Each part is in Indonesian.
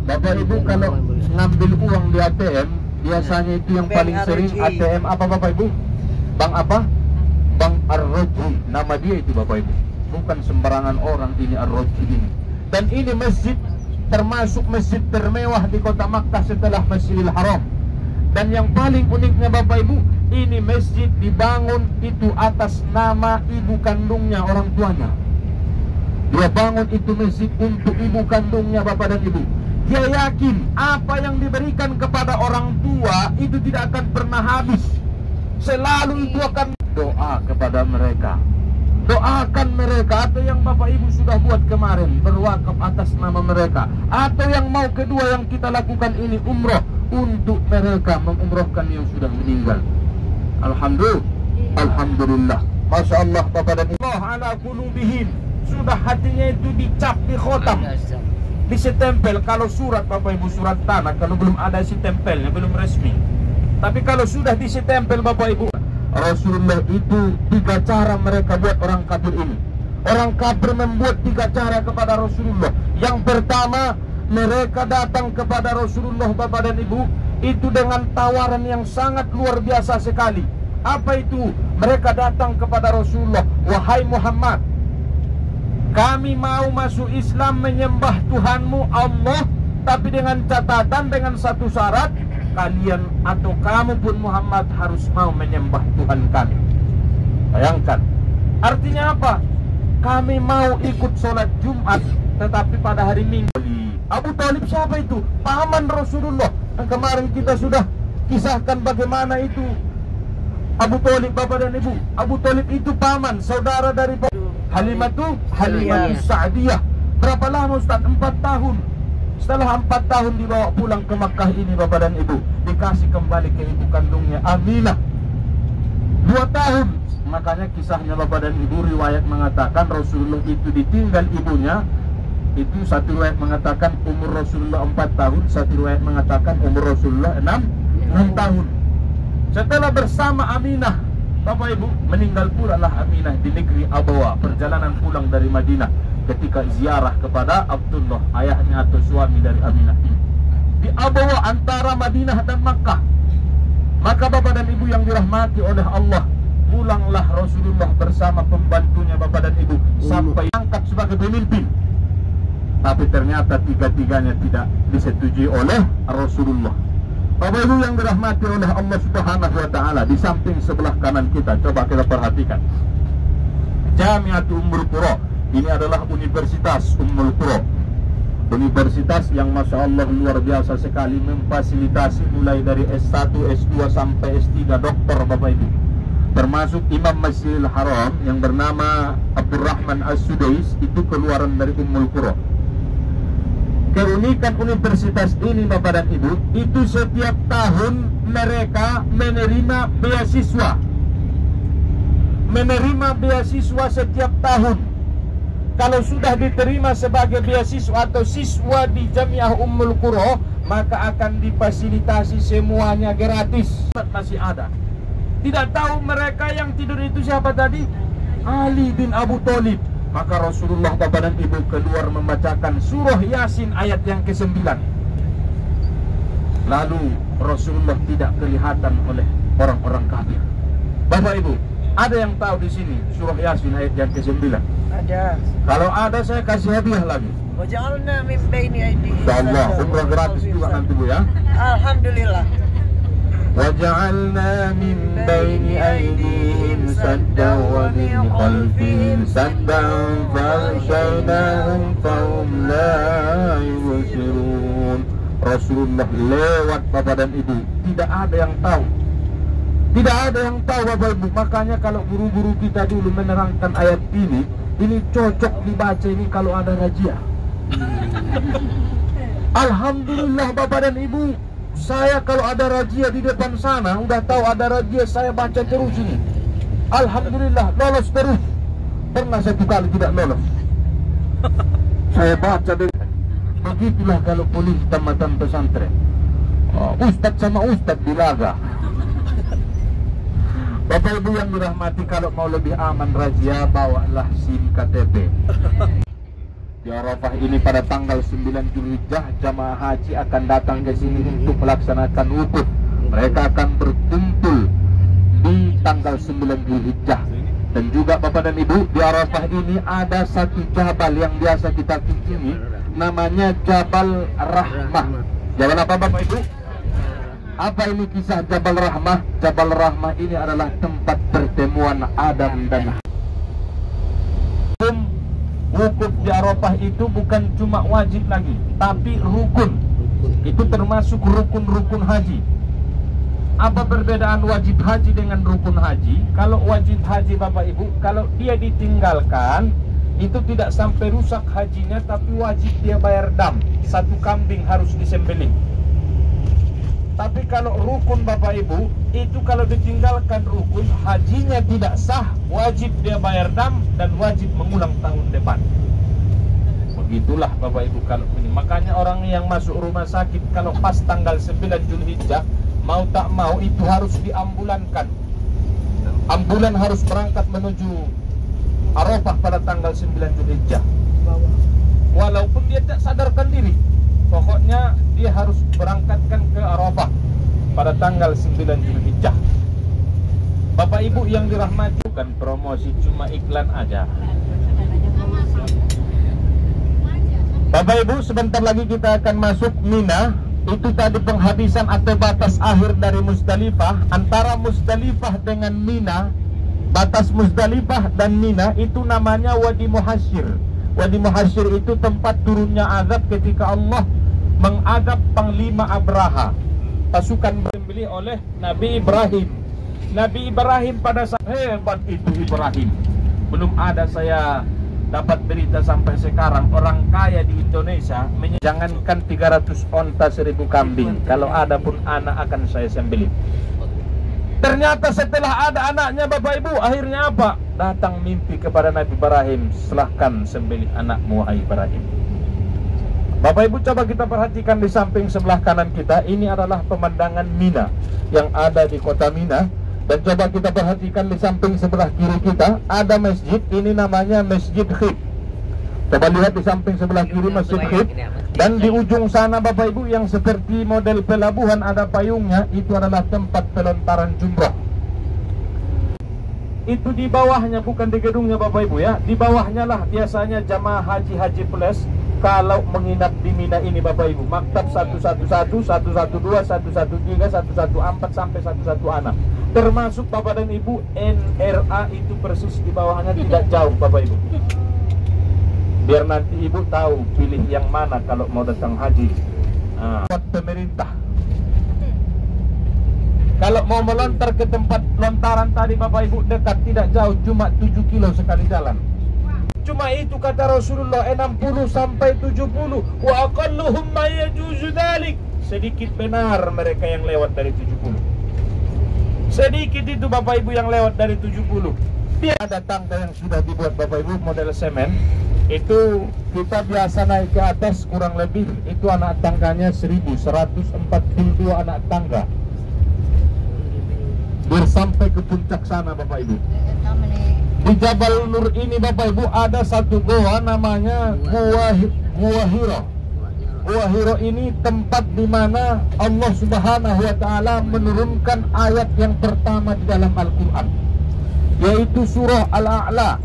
Bapak Ibu kalau ngambil uang di ATM, biasanya itu yang paling sering ATM apa Bapak Ibu? Bank apa? Bank Ar-Rajhi. Nama dia itu Bapak Ibu. Bukan sembarangan orang ini Ar-Rajhi ini. Dan ini masjid termasuk masjid termewah di kota Makkah setelah Masjidil Haram. Dan yang paling uniknya Bapak Ibu, ini masjid dibangun itu atas nama ibu kandungnya, orang tuanya. Dia bangun itu masjid untuk ibu kandungnya Bapak dan Ibu. Dia yakin apa yang diberikan kepada orang tua itu tidak akan pernah habis. Selalu itu akan doa kepada mereka. Doakan mereka, atau yang Bapak Ibu sudah buat kemarin berwakaf atas nama mereka, atau yang mau kedua yang kita lakukan ini umroh untuk mereka mengumrohkan yang sudah meninggal. Alhamdulillah, alhamdulillah, masya Allah Bapak dan Ibu. Ala qulubihim, sudah hatinya itu dicap di khotam, disetempel. Kalau surat Bapak Ibu, surat tanah, kalau belum ada si tempelnya belum resmi. Tapi kalau sudah disetempel Bapak Ibu, Rasulullah itu 3 cara mereka buat orang kafir ini. Orang kafir membuat 3 cara kepada Rasulullah. Yang pertama, mereka datang kepada Rasulullah Bapak dan Ibu itu dengan tawaran yang sangat luar biasa sekali. Apa itu? Mereka datang kepada Rasulullah, wahai Muhammad, kami mau masuk Islam menyembah Tuhanmu Allah, tapi dengan catatan, dengan satu syarat, kalian atau kamu pun Muhammad harus mau menyembah Tuhan kami. Bayangkan, artinya apa? Kami mau ikut sholat Jumat, tetapi pada hari Minggu. Abu Talib siapa itu? Paman Rasulullah. Yang kemarin kita sudah kisahkan bagaimana itu Abu Talib Bapak dan Ibu. Abu Talib itu paman, saudara dari Halimatu Sa'diyah. Berapa lama Ustaz? 4 tahun. Setelah 4 tahun dibawa pulang ke Makkah ini Bapak dan Ibu, dikasih kembali ke ibu kandungnya Aminah 2 tahun. Makanya kisahnya Bapak dan Ibu, riwayat mengatakan Rasulullah itu ditinggal ibunya. Itu satu riwayat mengatakan umur Rasulullah 4 tahun, satu riwayat mengatakan umur Rasulullah 6 tahun. Setelah bersama Aminah Bapak Ibu, meninggal pula lah Aminah di negeri Abawa. Perjalanan pulang dari Madinah ketika ziarah kepada Abdullah, ayahnya atau suami dari Aminah di Abawa antara Madinah dan Makkah. Maka Bapak dan Ibu yang dirahmati oleh Allah, pulanglah Rasulullah bersama pembantunya Bapak dan Ibu sampai angkat sebagai pemimpin. Tapi ternyata 3-tiganya tidak disetujui oleh Rasulullah. Bapak Ibu yang dirahmati oleh Allah Subhanahu wa taala, di samping sebelah kanan kita, coba kita perhatikan Jami'atu Ummul Qura. Ini adalah Universitas Ummul Qura. Universitas yang Masya Allah luar biasa sekali, memfasilitasi mulai dari S1, S2 sampai S3 doktor Bapak Ibu. Termasuk Imam Masjidil Haram yang bernama Abdurrahman As-Sudais, itu keluaran dari Ummul Qura. Keunikan universitas ini Bapak dan Ibu, itu setiap tahun mereka menerima beasiswa. Menerima beasiswa setiap tahun. Kalau sudah diterima sebagai beasiswa atau siswa di Jamiah Ummul Qura, maka akan difasilitasi semuanya gratis. Masih ada. Tidak tahu mereka yang tidur itu siapa tadi? Ali bin Abu Talib. Maka Rasulullah Bapak dan Ibu keluar membacakan surah Yasin ayat yang ke-9. Lalu Rasulullah tidak kelihatan oleh orang-orang kafir. Bapak Ibu, ada yang tahu di sini surah Yasin ayat yang ke-9? Ada. Kalau ada saya kasih hadiah lagi. Waj'alna min baini aydihim. Insyaallah umrah gratis juga nanti Bu ya. Alhamdulillah. وَجَعَلْنَا مِنْ بَيْنِ أَيْدِيهِمْ سَدًّا وَمِنْ خَلْفِهِمْ سَدًّا فَأَغْشَيْنَاهُمْ فَهُمْ لَا يُبْصِرُونَ. Rasulullah lewat Bapak dan Ibu, tidak ada yang tahu. Tidak ada yang tahu Bapak Ibu. Makanya kalau guru-guru kita dulu menerangkan ayat ini cocok dibaca ini kalau ada razia. Alhamdulillah Bapak dan Ibu, saya kalau ada razia di depan sana, udah tahu ada razia, saya baca terus ini. Alhamdulillah, lolos terus. Pernah 1 kali tidak lolos. Saya baca dari. Begitulah kalau polis tamatan pesantren. Ustadz sama Ustadz dilaga. Bapak Ibu yang dirahmati, kalau mau lebih aman razia, bawalah SIM KTP. Di Arafah ini pada tanggal 9 Zulhijjah jamaah haji akan datang ke sini untuk melaksanakan wukuf. Mereka akan berkumpul di tanggal 9 Zulhijjah. Dan juga Bapak dan Ibu, di Arafah ini ada satu jabal yang biasa kita kunjungi, namanya Jabal Rahmah. Jabal apa Bapak Ibu? Apa ini kisah Jabal Rahmah? Jabal Rahmah ini adalah tempat pertemuan Adam dan Hawa. Wukuf di Arafah itu bukan cuma wajib lagi, tapi rukun. Itu termasuk rukun-rukun haji. Apa perbedaan wajib haji dengan rukun haji? Kalau wajib haji Bapak Ibu, kalau dia ditinggalkan, itu tidak sampai rusak hajinya, tapi wajib dia bayar dam. Satu kambing harus disembelih. Tapi kalau rukun Bapak Ibu, itu kalau ditinggalkan rukun, hajinya tidak sah, wajib dia bayar dam dan wajib mengulang tahun depan. Begitulah Bapak Ibu kalau ini. Makanya orang yang masuk rumah sakit kalau pas tanggal 9 Zulhijjah, mau tak mau itu harus diambulankan. Ambulan harus berangkat menuju Arafah pada tanggal 9 Zulhijjah. Walaupun dia tak sadarkan diri, pokoknya dia harus berangkatkan ke Arafah pada tanggal 9 Zulhijjah. Bapak Ibu yang dirahmati, bukan promosi, cuma iklan aja. Bapak Ibu, sebentar lagi kita akan masuk Mina. Itu tadi penghabisan atau batas akhir dari Musdalifah. Antara Musdalifah dengan Mina, batas Musdalifah dan Mina itu namanya Wadi Muhasyir. Wadi Muhasyir itu tempat turunnya azab ketika Allah mengadab Panglima Abraha, pasukan dibeli oleh Nabi Ibrahim. Nabi Ibrahim pada saat hebat itu Ibrahim. Belum ada saya dapat berita sampai sekarang orang kaya di Indonesia jangankan 300 onta 1000 kambing, kalau ada pun anak akan saya sembelih. Ternyata setelah ada anaknya Bapak Ibu, akhirnya apa? Datang mimpi kepada Nabi Ibrahim, silahkan sembelih anakmu wahai Ibrahim. Bapak Ibu, coba kita perhatikan di samping sebelah kanan kita, ini adalah pemandangan Mina yang ada di kota Mina. Dan coba kita perhatikan di samping sebelah kiri kita ada masjid, ini namanya Masjid Khif. Coba lihat di samping sebelah kiri Masjid Khif. Dan di ujung sana Bapak Ibu yang seperti model pelabuhan ada payungnya, itu adalah tempat pelontaran jumrah. Itu di bawahnya, bukan di gedungnya Bapak Ibu ya. Di bawahnya lah biasanya jamaah haji plus kalau menginap di Mina ini Bapak Ibu. Maktab 111, 112, 113, 114 sampai 116. Termasuk Bapak dan Ibu NRA itu persis di bawahnya, tidak jauh Bapak Ibu. Biar nanti Ibu tahu pilih yang mana kalau mau datang haji. Pemerintah. Kalau mau melontar ke tempat lontaran tadi Bapak Ibu dekat, tidak jauh, cuma 7 kilo sekali jalan. Cuma itu kata Rasulullah 60 sampai 70. Wa aqalluhum ma yajuzu dzalik. Sedikit benar mereka yang lewat dari 70. Sedikit itu Bapak Ibu yang lewat dari 70. Dia ada tangga yang sudah dibuat Bapak Ibu model semen. Itu kita biasa naik ke atas kurang lebih itu anak tangganya 1142 anak tangga. Biar sampai ke puncak sana Bapak Ibu. Di Jabal Nur ini Bapak Ibu ada satu goa namanya Gua Hiro. Gua Hiro ini tempat di mana Allah Subhanahu wa taala menurunkan ayat yang pertama di dalam Al-Qur'an, yaitu surah Al-A'la.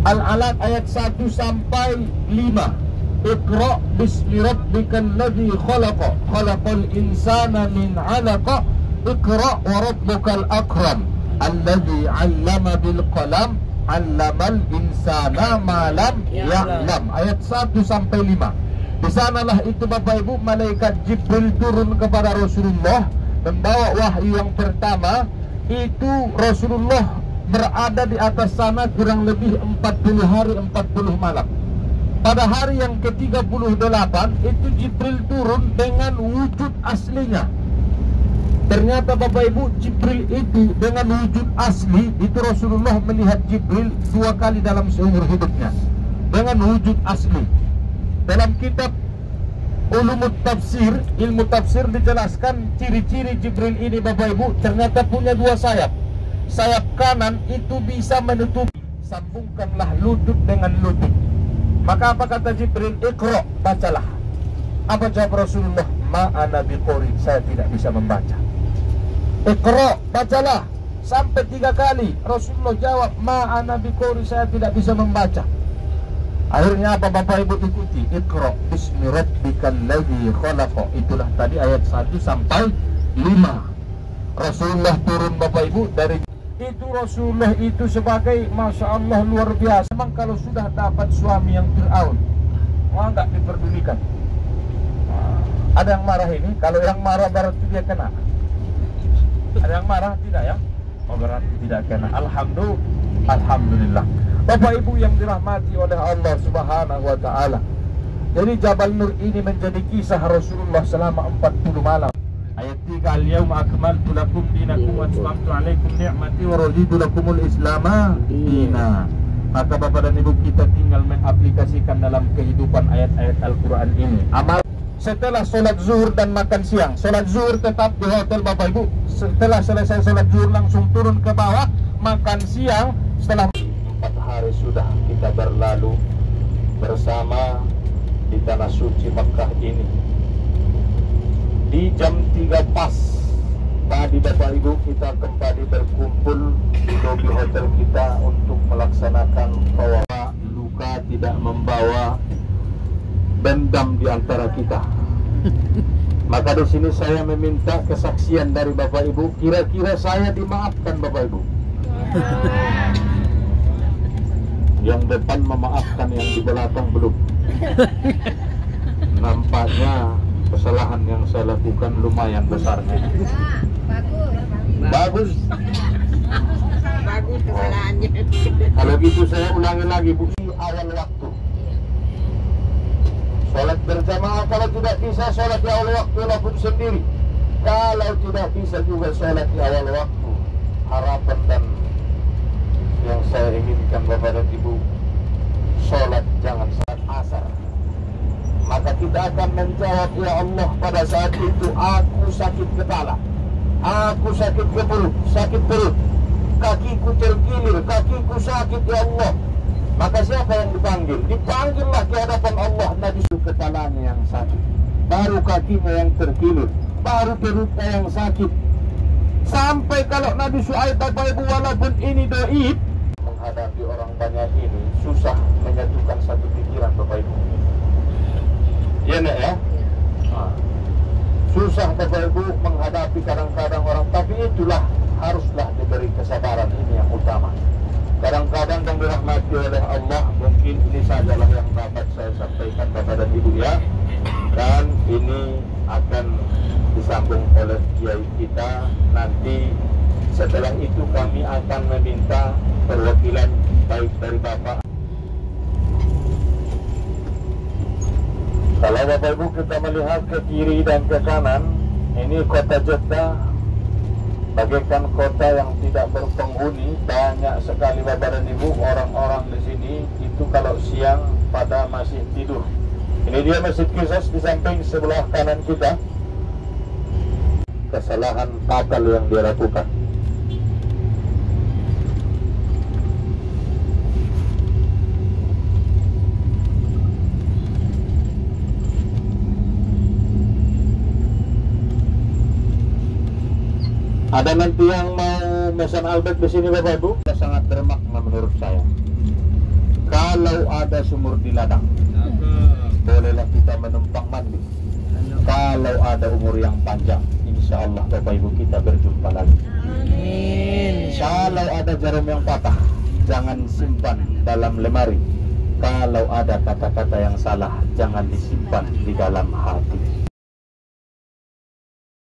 Al-Alaq ayat 1 sampai 5. Iqra bismi rabbikal ladzi khalaqa, khalaqal insana min 'alaqa, iqra wa rabbukal akram, alladzi 'allama bil qalam, 'allamal insana ma lam ya'lam. Ayat 1 sampai 5. Di sanalah itu Bapak Ibu malaikat Jibril turun kepada Rasulullah membawa wahyu yang pertama. Itu Rasulullah berada di atas sana kurang lebih 40 hari 40 malam. Pada hari yang ke-38 itu Jibril turun dengan wujud aslinya. Ternyata Bapak Ibu Jibril itu dengan wujud asli itu Rasulullah melihat Jibril 2 kali dalam seumur hidupnya dengan wujud asli. Dalam kitab Ulumut Tafsir, ilmu tafsir dijelaskan ciri-ciri Jibril ini Bapak Ibu ternyata punya 2 sayap. Sayap kanan itu bisa menutupi, sambungkanlah lutut dengan lutut. Maka apa kata Jibril? Iqra, bacalah. Apa jawab Rasulullah? Ma'ana biqori, saya tidak bisa membaca. Iqra, bacalah. Sampai 3 kali Rasulullah jawab, Ma'ana biqori, saya tidak bisa membaca. Akhirnya apa Bapak Ibu ikuti? Iqra bismi rabbikal ladzi khalaq. Itulah tadi ayat 1 sampai 5. Rasulullah turun Bapak Ibu dari itu. Rasulullah itu sebagai Masya Allah luar biasa. Memang kalau sudah dapat suami yang Fir'aun, wah nggak diperdulikan. Ada yang marah ini? Kalau yang marah berarti dia kena. Ada yang marah tidak ya? Oh berarti tidak kena. Alhamdulillah. Bapak Ibu yang dirahmati oleh Allah Subhanahu wa Ta'ala. Jadi Jabal Nur ini menjadi kisah Rasulullah selama 40 malam. Ayat 3, al-yawma akmaltu lakum dinakum wa atmamtu alaikum ni'mati wa raditu lakumul islama dina. Maka Bapak dan Ibu kita tinggal mengaplikasikan dalam kehidupan ayat-ayat Al-Quran ini. Amal setelah sholat zuhur dan makan siang. Sholat zuhur tetap di hotel Bapak Ibu. Setelah selesai sholat zuhur langsung turun ke bawah. Makan siang. Setelah 4 hari sudah kita berlalu bersama di tanah suci Makkah ini. Di jam 3 pas tadi Bapak Ibu kita kembali berkumpul di lobi hotel kita untuk melaksanakan tawaf. Luka tidak membawa dendam di antara kita. Maka di sini saya meminta kesaksian dari Bapak Ibu. Kira-kira saya dimaafkan Bapak Ibu? Yang depan memaafkan, yang di belakang belum. Nampaknya kesalahan yang saya lakukan lumayan besarnya. Bagus. Bagus kesalahannya. Kalau gitu saya ulangi lagi Bu. Awal waktu sholat berjamaah, kalau tidak bisa sholat di awal waktu lakukan sendiri. Kalau tidak bisa juga sholat di awal waktu. Harapan dan yang saya inginkan Bapak dan Ibu, sholat jangan saat asar. Maka kita akan menjawab, ya Allah pada saat itu aku sakit kepala, aku sakit perut, kakiku terkilir, kakiku sakit ya Allah. Maka siapa yang dipanggil? Dipanggillah ke hadapan Allah. Nabi kepalanya yang sakit, baru kakinya yang terkilir, baru perutnya yang sakit. Sampai kalau Nabi Syuaib Bapak Ibu, walaupun ini doib, menghadapi orang banyak ini susah menyatukan satu pikiran Bapak Ibu. Iya nak ya? Susah Bapak Ibu menghadapi kadang-kadang orang, tapi itulah haruslah diberi kesabaran, ini yang utama. Kadang-kadang yang dirahmati oleh Allah, mungkin ini sajalah yang dapat saya sampaikan Bapak dan Ibu ya. Dan ini akan disambung oleh kiai kita. Nanti setelah itu kami akan meminta perwakilan baik dari Bapak. Kalau Bapak Ibu kita melihat ke kiri dan ke kanan, ini kota Jeddah bagaikan kota yang tidak berpenghuni. Banyak sekali Bapak dan Ibu orang-orang di sini itu kalau siang pada masih tidur. Ini dia Masjid Qisas di samping sebelah kanan kita. Kesalahan fatal yang dia lakukan. Ada nanti yang mau mesan Albert di sini Bapak Ibu, sangat bermakna menurut saya. Kalau ada sumur di ladang, bolehlah kita menumpang mandi. Kalau ada umur yang panjang, insya Allah Bapak Ibu kita berjumpa lagi. Amin. Kalau ada jarum yang patah, jangan simpan dalam lemari. Kalau ada kata-kata yang salah, jangan disimpan di dalam hati.